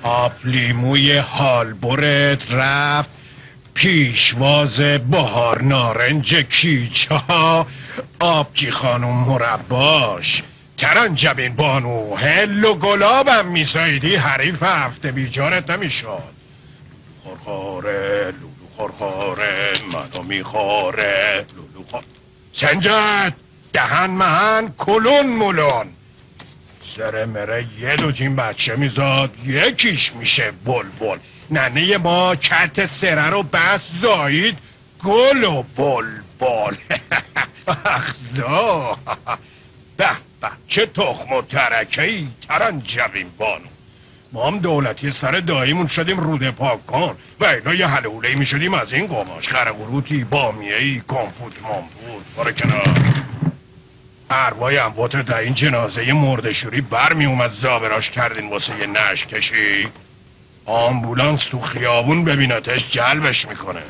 آب لیموی حالبرت رفت پیشواز بهار نارنج کیچه ها آبجی خانم مرباش کرنجبین بانو هل و گلابم میسایدی حریف هفته بیجارت نمیشد. خورخوره لولو خورخوره منو میخوره لولو خور سنجد دهن مهن کلون مولون سره مره یه دوتین بچه میزاد یکیش میشه بلبل. ننه ما کت سره رو بس زایید گل و بلبل. اخزا به به چه تخم و ترکهی ترنجبین بانو. ما هم دولتی سر داییمون شدیم روده پاک کن و اینا یه حلوله می شدیم از این قماش خرقروتی بامیهی کامپوت مامپوت باره کنار. اروای اموات در این جنازه مردشوری بر می اومد زابراش کردین واسه یه نشکشی. آمبولانس تو خیابون ببینتش جلبش میکنه.